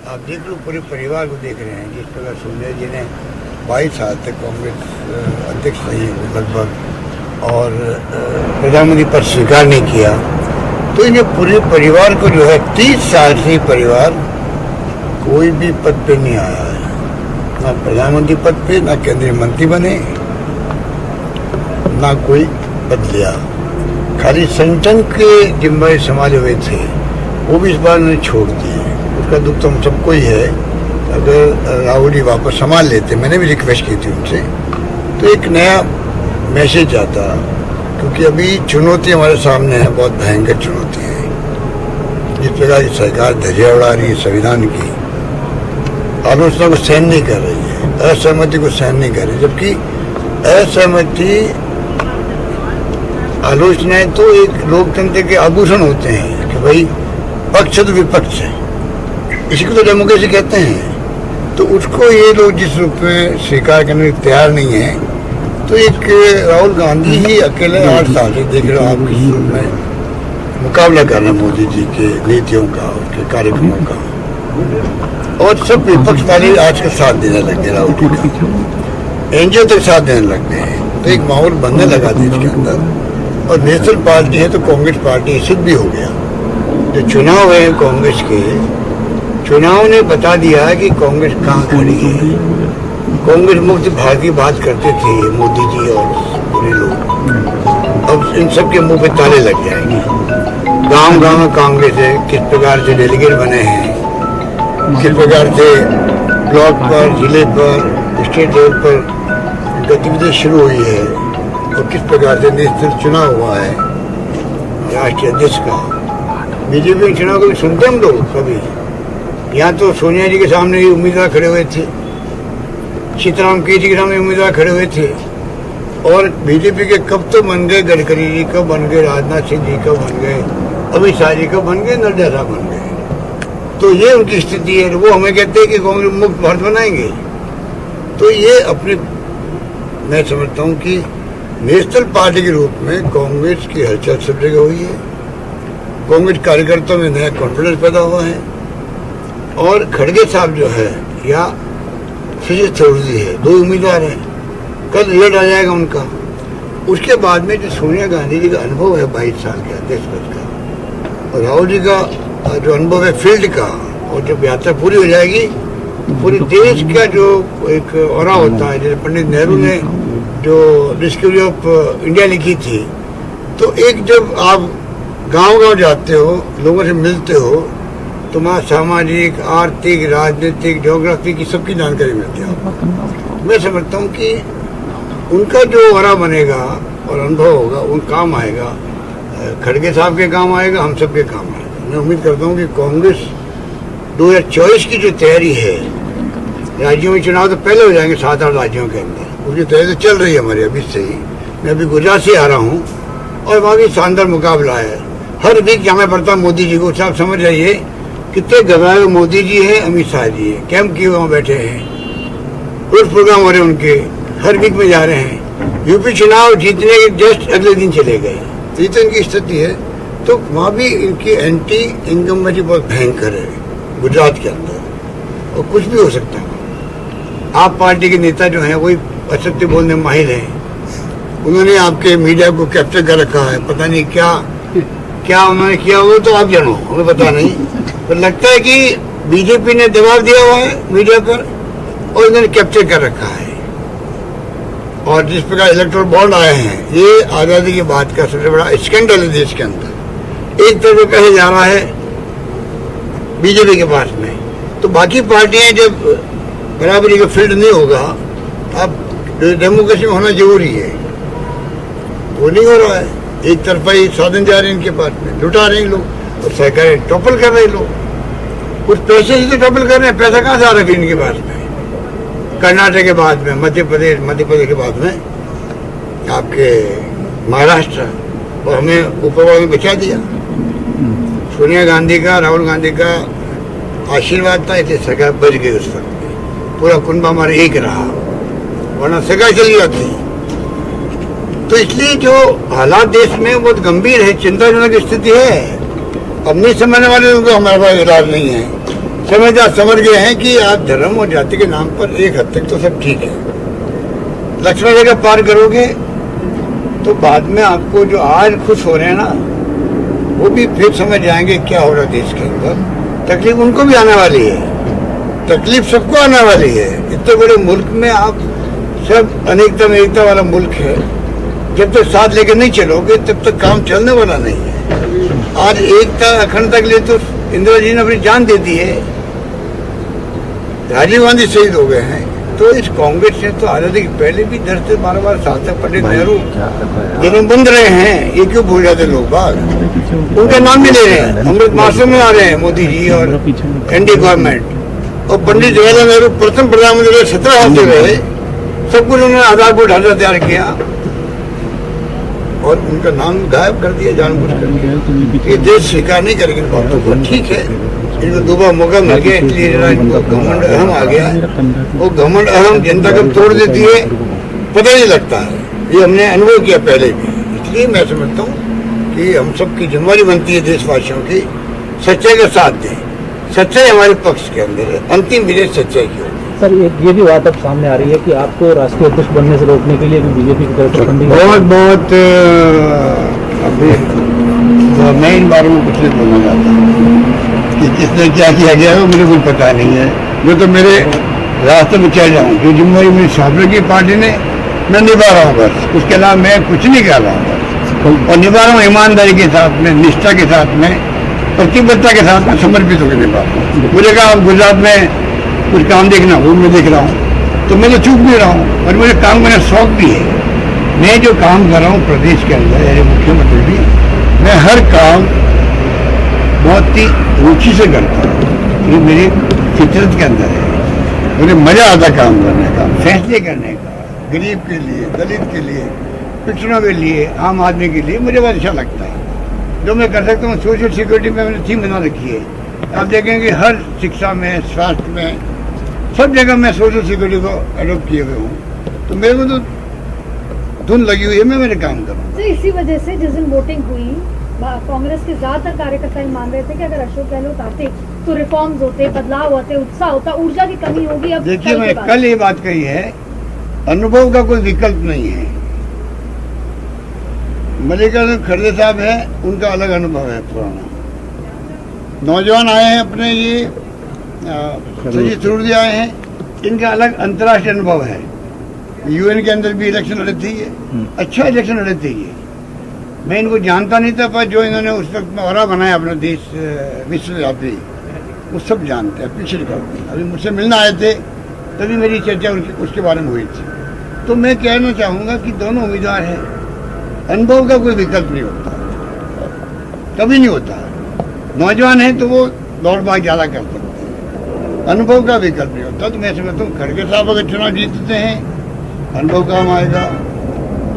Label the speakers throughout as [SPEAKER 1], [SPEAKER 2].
[SPEAKER 1] आप देख लो, पूरे परिवार को देख रहे हैं। जिस प्रकार सोनिया जी ने 22 साल तक कांग्रेस अध्यक्ष रही है लगभग, और प्रधानमंत्री पद स्वीकार नहीं किया, तो इन्हें पूरे परिवार को जो है 30 साल से परिवार कोई भी पद पे नहीं आया है, ना प्रधानमंत्री पद पे, ना केंद्रीय मंत्री बने, ना कोई पद लिया। खाली संगठन के जिम्मेदारी संभाले हुए थे, वो भी इस बार उन्होंने छोड़ दिए। उसका दुख तो हम सबको ही है। अगर राहुल जी वापस संभाल लेते, मैंने भी रिक्वेस्ट की थी उनसे, तो एक नया मैसेज आता, क्योंकि अभी चुनौती हमारे सामने है, बहुत भयंकर चुनौती है। जिस प्रकार की सरकार धज्जियां उड़ा रही है संविधान की, आलोचना को सहन नहीं कर रही है, असहमति को सहन नहीं कर रही, जबकि असहमति आलोचनाएं तो एक लोकतंत्र के आभूषण होते हैं कि भाई पक्ष तो विपक्ष है, इसी को तो डेमोक्रेसी कहते हैं। तो उसको ये लोग जिस रूप में स्वीकार करने को तैयार नहीं है, तो एक राहुल गांधी ही अकेले 8 साल से देख रहे हो आप किस रूप में मुकाबला कर रहे हैं मोदी जी के नीतियों का, उनके कार्यक्रमों का, और सब विपक्ष वाले आज का साथ देने लग गए, राहुल जी का एनजीओ तक साथ देने लग गए हैं। तो एक माहौल बनने लगा देश के अंदर, और नेशनल पार्टी है तो कांग्रेस पार्टी सिद्ध भी हो गया। जो चुनाव है कांग्रेस के, चुनाव ने बता दिया है कि कांग्रेस कहाँ खड़ी है। कांग्रेस मुक्त भारत की बात करते थे मोदी जी और पूरे लोग, अब इन सब के मुंह पे ताले लग जाएंगे। गांव गांव में कांग्रेस है, किस प्रकार से डेलीगेट बने हैं, किस प्रकार से ब्लॉक पर, जिले पर, स्टेट लेवल पर गतिविधि शुरू हुई है, और किस प्रकार से नेशनल चुनाव हुआ है राष्ट्रीय अध्यक्ष का। बीजेपी के चुनाव को भी सुनते हम लोग कभी। यहाँ तो सोनिया जी के सामने ही उम्मीदवार खड़े हुए थे, सीताराम केजरी के सामने उम्मीदवार खड़े हुए थे, और बीजेपी के कब तो बन गए गडकरी जी, कब बन गए राजनाथ सिंह जी, कब बन गए अमित शाह जी, कब बन गए नड्डा साहब बन गए। तो ये उनकी स्थिति है। वो हमें कहते हैं कि कांग्रेस मुक्त भारत बनाएंगे। तो ये अपने, मैं समझता हूँ कि नेशनल पार्टी के रूप में कांग्रेस की हलचल सब जगह हुई है। कांग्रेस कार्यकर्ताओं में नया कॉन्फिडेंस पैदा हुआ है, और खड़गे साहब जो है या सुजीत चौधरी है, 2 उम्मीदवार हैं, कल रिजल्ट आ जाएगा उनका। उसके बाद में जो सोनिया गांधी जी का अनुभव है 22 साल के अध्यक्ष पद का, और राहुल जी का जो अनुभव है फील्ड का, और जब यात्रा पूरी हो जाएगी, पूरे देश का जो एक ऑरा होता है, जैसे पंडित नेहरू ने जो डिस्कवरी ऑफ इंडिया लिखी थी, तो एक जब आप गांव-गांव जाते हो, लोगों से मिलते हो, तो वहाँ सामाजिक, आर्थिक, राजनीतिक, ज्योग्राफी की सबकी जानकारी मिलती है। मैं समझता हूँ कि उनका जो ऑरा बनेगा और अनुभव होगा, उन काम आएगा, खड़गे साहब के काम आएगा, हम सब के काम आएगा। मैं उम्मीद करता हूँ कि कांग्रेस 2024 की जो तैयारी है, राज्यों में चुनाव तो पहले हो जाएंगे 7-8 राज्यों के अंदर, उसकी तैयारी तो चल रही है हमारी अभी से ही। मैं अभी गुजरात से आ रहा हूँ, और वहाँ भी शानदार मुकाबला है। हर वीक जहाँ मैं पढ़ता मोदी जी को, आप समझ जाइए कितने घबराए मोदी जी है, अमित शाह जी है, कैंप किए वहाँ बैठे हैं, रोज प्रोग्राम हो रहे हैं उनके, हर वीक में जा रहे हैं। यूपी चुनाव जीतने के जस्ट अगले दिन चले गए, तो इनकी स्थिति है। तो वहाँ भी इनकी एंटी इनकम्बेंसी बहुत भयंकर है गुजरात के अंदर, और कुछ भी हो सकता है। आप पार्टी के नेता जो हैं वही असत्य बोलने में माहिर हैं। उन्होंने आपके मीडिया को कैप्चर कर रखा है, पता नहीं क्या क्या उन्होंने किया होगा, तो आप जानो, हमें पता नहीं। तो लगता है कि बीजेपी ने दबाव दिया हुआ है मीडिया पर, और इन्होंने कैप्चर कर रखा है। और जिस प्रकार इलेक्टोरल बॉन्ड आए हैं, ये आज़ादी के बाद का सबसे बड़ा स्कैंडल है देश के अंदर। एक तरफ कहे जा रहा है बीजेपी के पास में, तो बाकी पार्टियां जब बराबरी का फील्ड नहीं होगा, अब डेमोक्रेसी में होना जरूरी है, वो नहीं हो रहा है। एक तरफा ही साधन जा रहे हैं इनके पास में, लुटा रहे हैं लोग, और सरकारें टॉपल कर रहे हैं लोग, कुछ पैसे ही तो टॉपल कर रहे हैं। पैसा कहाँ से आ रहा है इनके पास में? कर्नाटक के बाद में मध्य प्रदेश के बाद में आपके महाराष्ट्र, और हमें ऊपर वालों ने बचा दिया। सोनिया गांधी का, राहुल गांधी का आशीर्वाद था, इसलिए सरकार बच गई उस वक्त। पूरा कुंभ हमारा एक रहा, वरना सरकार चली जाती। तो इसलिए जो हालात देश में बहुत गंभीर है, चिंताजनक स्थिति है। अब नहीं समझने वाले लोगों को हमारे पास इलाज नहीं है। समझ गए हैं कि आप धर्म और जाति के नाम पर एक हद तक तो सब ठीक है। लक्ष्मण रेखा पार करोगे तो बाद में आपको जो आज खुश हो रहे हैं ना, वो भी फिर समझ जाएंगे क्या हो रहा है देश के अंदर। तकलीफ उनको भी आने वाली है, तकलीफ सबको आने वाली है। इतने बड़े मुल्क में आप सब अनेकता में एकता वाला मुल्क है, जब तक साथ लेकर नहीं चलोगे तब तक काम चलने वाला नहीं है। आज एकता अखंडता के लिए तो इंदिरा जी ने अपनी जान दे दी है, राजीव गांधी शहीद हो गए हैं। तो इस कांग्रेस ने तो आजादी के पहले भी 10 से 12 साल तक पंडित नेहरू जन्म बंद रहे हैं। ये क्यों भूल जाते लोग बाग, उनका नाम भी ले रहे हैं, अमृत महोत्सव में आ रहे हैं मोदी जी और एनडीए गवर्नमेंट। और पंडित जवाहरलाल नेहरू प्रथम प्रधानमंत्री 17 साल से रहे, सब कुछ उन्होंने आधारभूत ढांचा तैयार किया और उनका नाम गायब कर दिया जानबूझकर। ये देश स्वीकार नहीं करेंगे बातों को। ठीक है, इनको दोबारा मौका मिल गया, इसलिए घमंड अहम आ गया। वो घमंड अहम जनता को तोड़ देती है, पता नहीं लगता है। ये हमने अनुभव किया पहले भी। इसलिए मैं समझता हूँ कि हम सबकी जिम्मेदारी बनती है देशवासियों की, सच्चाई का साथ दें। सच्चाई हमारे पक्ष के अंदर है, अंतिम विजय सच्चाई की होगी।
[SPEAKER 2] सर, ये भी बात अब सामने आ रही है कि आपको राष्ट्रीय अध्यक्ष बनने से रोकने के लिए भी बीजेपी की तरफ से फंडिंग
[SPEAKER 1] बहुत अभी तो मैं इन बारे में कुछ नहीं बोलना चाहता कि किसने क्या किया गया है, मुझे कुछ पता नहीं है। जो तो मेरे रास्ते में चल जाऊँ, जो जिम्मेदारी मेरी सौंपी की पार्टी ने, मैं निभा रहा हूँ बस। उसके अलावा मैं कुछ नहीं कर रहा हूँ बस, और निभा रहा हूँ ईमानदारी के साथ में, निष्ठा के साथ में, प्रतिबद्धता के साथ में, समर्पित होकर निभा रहा हूँ। मुझे कहा आप गुजरात में कुछ काम देखना, वो मैं देख रहा हूँ, तो मैं तो चूक भी रहा हूँ और मुझे काम करने शौक भी है। मैं जो काम कर रहा हूँ प्रदेश के अंदर, यानी मुख्यमंत्री भी, मैं हर काम बहुत ही रुचि से करता हूँ। ये मेरी फितरत के अंदर है। मुझे मजा आता काम करने का, फैसले करने का, गरीब के लिए, दलित के लिए, पिछड़ों के लिए, आम आदमी के लिए मुझे बहुत अच्छा लगता है। जो मैं कर सकता हूँ, सोशल सिक्योरिटी में मैंने थीम बना रखी है। आप देखेंगे हर शिक्षा में, स्वास्थ्य में, सब जगह मैं सोशल सिक्योरिटी को अडोप्ट किए हुए हूँ। तो मेरे को तो धुन लगी हुई है, मैं मेरे काम करूँ।
[SPEAKER 3] तो इसी वजह से जिस दिन वोटिंग हुई, कांग्रेस के ज्यादातर कार्यकर्ता ही मान रहे थे कि अगर अशोक गहलोत आते तो रिफॉर्म्स होते, बदलाव होते, उत्साह होता, ऊर्जा की कमी होगी। अब
[SPEAKER 1] देखिए, मैं कल ये बात कही है, अनुभव का कोई विकल्प नहीं है। मल्लिकार्जुन खड़गे साहब है, उनका अलग अनुभव है पुराना। नौजवान आए हैं अपने, ये सजी थरूर आए हैं, इनका अलग अंतर्राष्ट्रीय अनुभव है। यूएन के अंदर भी इलेक्शन लड़े थे, ये अच्छा इलेक्शन लड़े थे। ये मैं इनको जानता नहीं था, पर जो इन्होंने उस वक्त में औरा बनाया अपना देश विश्वव्यापी, वो सब जानते हैं। पिछले वक्त अभी मुझसे मिलना आए थे, तभी मेरी चर्चा उसके बारे में हुई थी। तो मैं कहना चाहूँगा कि दोनों उम्मीदवार हैं, अनुभव का कोई विकल्प नहीं होता, कभी नहीं होता। नौजवान है तो वो दौड़ भाग ज़्यादा कर सकते हैं, अनुभव का विकल्प नहीं होता। तो मैं समझता हूँ खड़गे साहब अगर चुनाव जीतते हैं, अनुभव काम आएगा।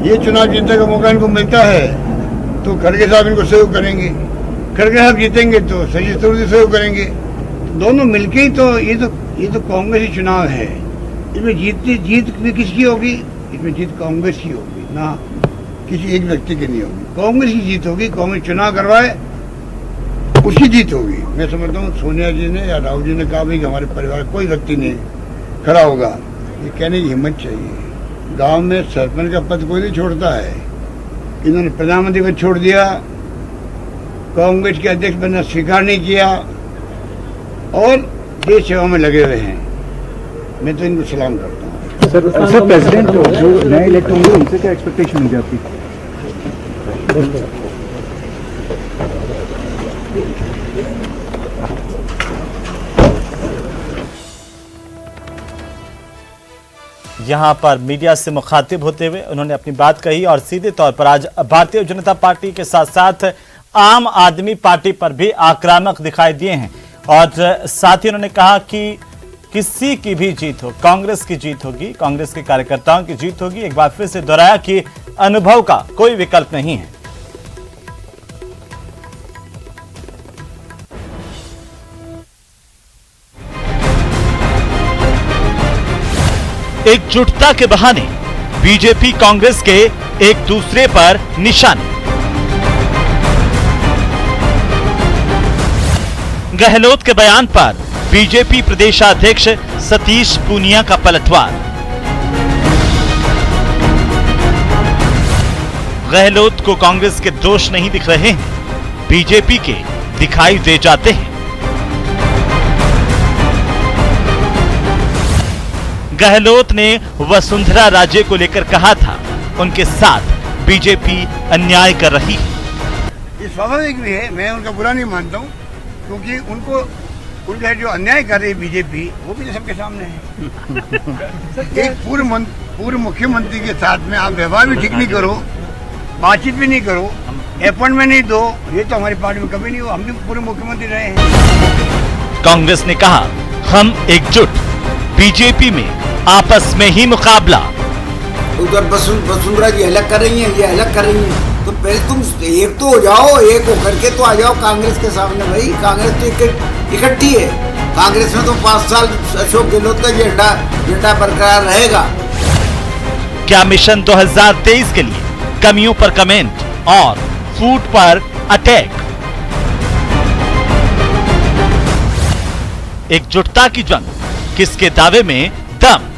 [SPEAKER 1] ये चुनाव जीतने का मौका इनको मिलता है तो खड़गे साहब इनको सहयोग करेंगे, खड़गे साहब जीतेंगे तो सजी थरूर सहयोग करेंगे। दोनों मिलके ही तो ये तो कांग्रेस ही चुनाव है। इसमें जीत भी किसकी होगी? इसमें जीत कांग्रेस की होगी, ना किसी एक व्यक्ति की नहीं होगी। कांग्रेस की जीत होगी। कांग्रेस चुनाव करवाए, उसकी जीत होगी। मैं समझता हूँ सोनिया जी ने या राहुल जी ने कहा भाई हमारे परिवार कोई व्यक्ति नहीं खड़ा होगा, ये कहने की हिम्मत चाहिए। गांव में सरपंच का पद कोई नहीं छोड़ता है, इन्होंने प्रधानमंत्री पद छोड़ दिया, कांग्रेस के अध्यक्ष बनना स्वीकार नहीं किया और देश सेवा में लगे हुए हैं। मैं तो इनको सलाम करता हूँ।
[SPEAKER 2] सर प्रेसिडेंट जो नए इलेक्ट होंगे उनसे क्या एक्सपेक्टेशन होगी आपकी?
[SPEAKER 4] यहाँ पर मीडिया से मुखातिब होते हुए उन्होंने अपनी बात कही और सीधे तौर पर आज भारतीय जनता पार्टी के साथ साथ आम आदमी पार्टी पर भी आक्रामक दिखाई दिए हैं। और साथ ही उन्होंने कहा कि किसी की भी जीत हो, कांग्रेस की जीत होगी, कांग्रेस के कार्यकर्ताओं की जीत होगी। एक बार फिर से दोहराया कि अनुभव का कोई विकल्प नहीं है। एकजुटता के बहाने बीजेपी कांग्रेस के एक दूसरे पर निशाने। गहलोत के बयान पर बीजेपी प्रदेशाध्यक्ष सतीश पूनिया का पलटवार। गहलोत को कांग्रेस के दोष नहीं दिख रहे हैं, बीजेपी के दिखाई दे जाते हैं। गहलोत ने वसुंधरा राजे को लेकर कहा था, उनके साथ बीजेपी अन्याय कर रही है।
[SPEAKER 1] ये स्वाभाविक भी है, मैं उनका बुरा नहीं मानता हूँ, क्योंकि उनका जो अन्याय कर रही है बीजेपी, वो भी तो सबके सामने है। एक पूर्व मुख्यमंत्री के साथ में आप व्यवहार भी ठीक नहीं करो, बातचीत भी नहीं करो, अपॉइंटमेंट नहीं दो, ये तो हमारी पार्टी में कभी नहीं हुआ। हम भी पूर्व मुख्यमंत्री रहे हैं।
[SPEAKER 4] कांग्रेस ने कहा, हम एकजुट, बीजेपी में आपस में ही मुकाबला।
[SPEAKER 5] उधर वसुंधरा जी अलग कर रही हैं, ये अलग कर रही हैं, तो पहले तुम एक तो हो जाओ, एक होकर के तो आ जाओ कांग्रेस के सामने। भाई कांग्रेस तो इकट्ठी है, कांग्रेस में तो 5 साल अशोक गहलोत का झंडा बरकरार रहेगा।
[SPEAKER 4] क्या मिशन 2023 के लिए कमियों पर कमेंट और फूट पर अटैक। एकजुटता की जंग, किसके दावे में दम।